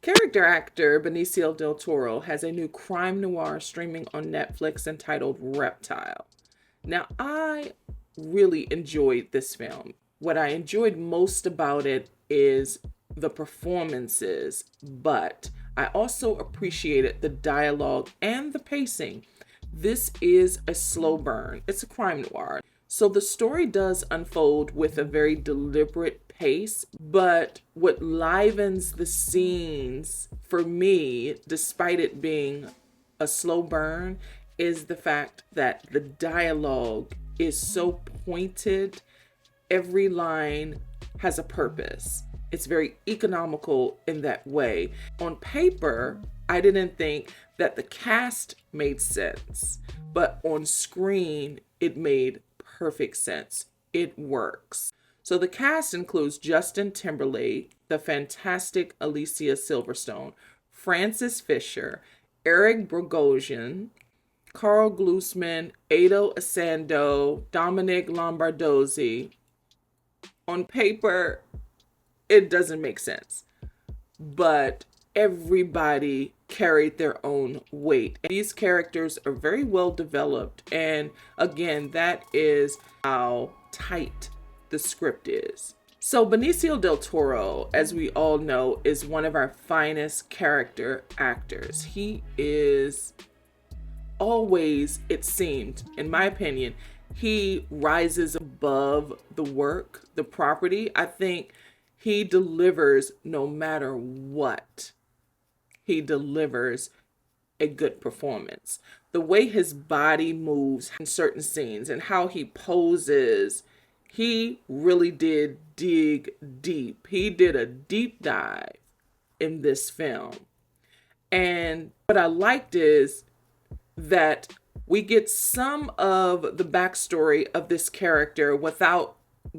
Character actor Benicio Del Toro has a new crime noir streaming on Netflix entitled Reptile. Now, I really enjoyed this film. What I enjoyed most about it is the performances, but I also appreciated the dialogue and the pacing. This is a slow burn, it's a crime noir. So the story does unfold with a very deliberate pace, but what livens the scenes for me, despite it being a slow burn, is the fact that the dialogue is so pointed. Every line has a purpose. It's very economical in that way. On paper, I didn't think that the cast made sense, but on screen, it made perfect sense. It works. So the cast includes Justin Timberlake, the fantastic Alicia Silverstone, Frances Fisher, Eric Bogosian, Carl Glusman, Ado Asando, Dominic Lombardozzi. On paper, it doesn't make sense, but everybody carried their own weight. And these characters are very well developed, and again, that is how tight the script is. So Benicio Del Toro, as we all know, is one of our finest character actors. He is always, it seemed, in my opinion, he rises above the work, the property. I think he delivers no matter what. He delivers a good performance. The way his body moves in certain scenes and how he poses, he really did dig deep. He did a deep dive in this film. And what I liked is that we get some of the backstory of this character without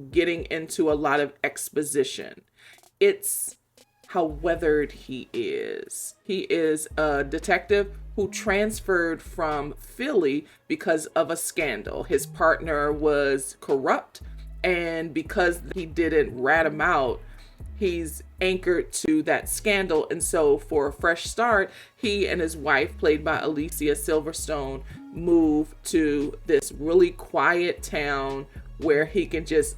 getting into a lot of exposition. It's how weathered he is. He is a detective who transferred from Philly because of a scandal. His partner was corrupt, and because he didn't rat him out, he's anchored to that scandal. And so for a fresh start, he and his wife, played by Alicia Silverstone, move to this really quiet town where he can just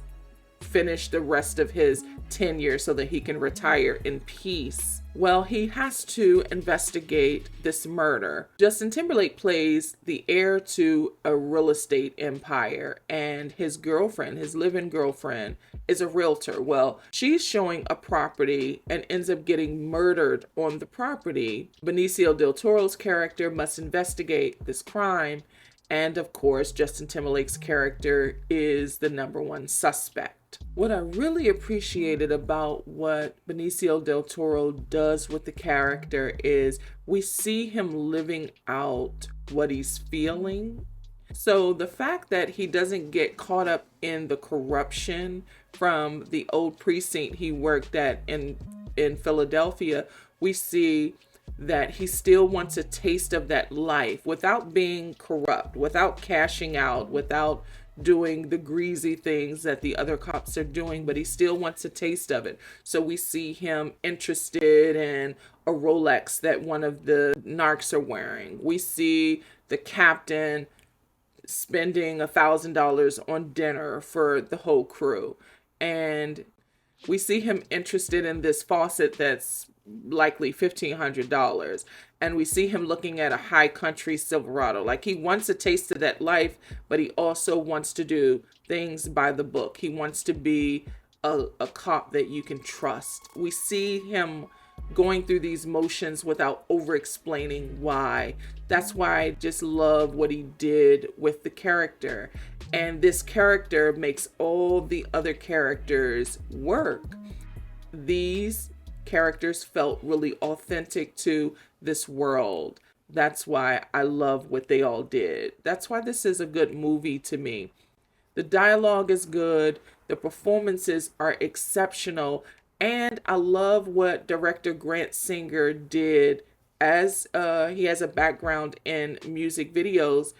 finish the rest of his tenure so that he can retire in peace. Well, he has to investigate this murder. Justin Timberlake plays the heir to a real estate empire, and his girlfriend, his live-in girlfriend, is a realtor. Well, she's showing a property and ends up getting murdered on the property. Benicio Del Toro's character must investigate this crime, and of course, Justin Timberlake's character is the number one suspect. What I really appreciated about what Benicio Del Toro does with the character is we see him living out what he's feeling. So the fact that he doesn't get caught up in the corruption from the old precinct he worked at in Philadelphia, we see that he still wants a taste of that life without being corrupt, without cashing out, without doing the greasy things that the other cops are doing, but he still wants a taste of it. So we see him interested in a Rolex that one of the narcs are wearing. We see the captain spending $1,000 on dinner for the whole crew. And we see him interested in this faucet that's likely $1,500. And we see him looking at a high country Silverado. Like, he wants a taste of that life, but he also wants to do things by the book. He wants to be a cop that you can trust. We see him going through these motions without over explaining why. That's why I just love what he did with the character. And this character makes all the other characters work. These characters felt really authentic to this world. That's why I love what they all did. That's why this is a good movie to me. The dialogue is good. The performances are exceptional. And I love what director Grant Singer did, as he has a background in music videos.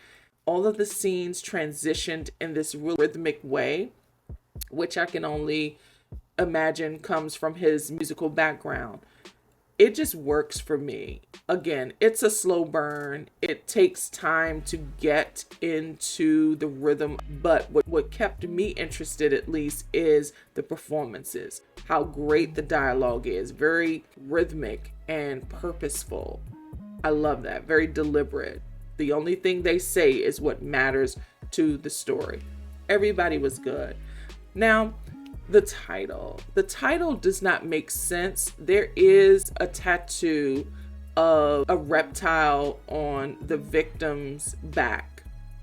All of the scenes transitioned in this real rhythmic way, which I can only imagine comes from his musical background. it just works for me. Again, it's a slow burn. It takes time to get into the rhythm, but what kept me interested at least is the performances. How great the dialogue is. Very rhythmic and purposeful. I love that. Very deliberate. The only thing they say is what matters to the story. Everybody was good. Now, the title. The title does not make sense. There is a tattoo of a reptile on the victim's back.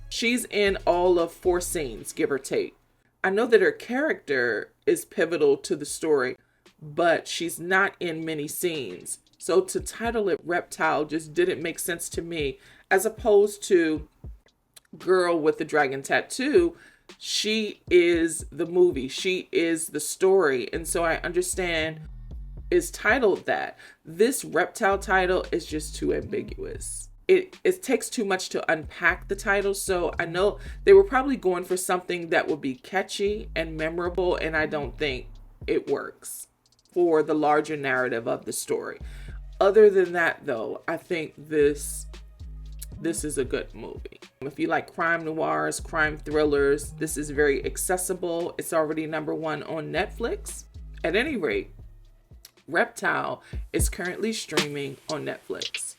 She's in all of 4 scenes, give or take. I know that her character is pivotal to the story, but she's not in many scenes. So to title it Reptile just didn't make sense to me, as opposed to Girl with the Dragon Tattoo. She is the movie. She is the story. And so I understand is titled that. This Reptile title is just too ambiguous. It takes too much to unpack the title. So I know they were probably going for something that would be catchy and memorable, and I don't think it works for the larger narrative of the story. Other than that, though, I think this is a good movie. If you like crime noirs, crime thrillers, this is very accessible. It's already #1 on Netflix. At any rate, Reptile is currently streaming on Netflix.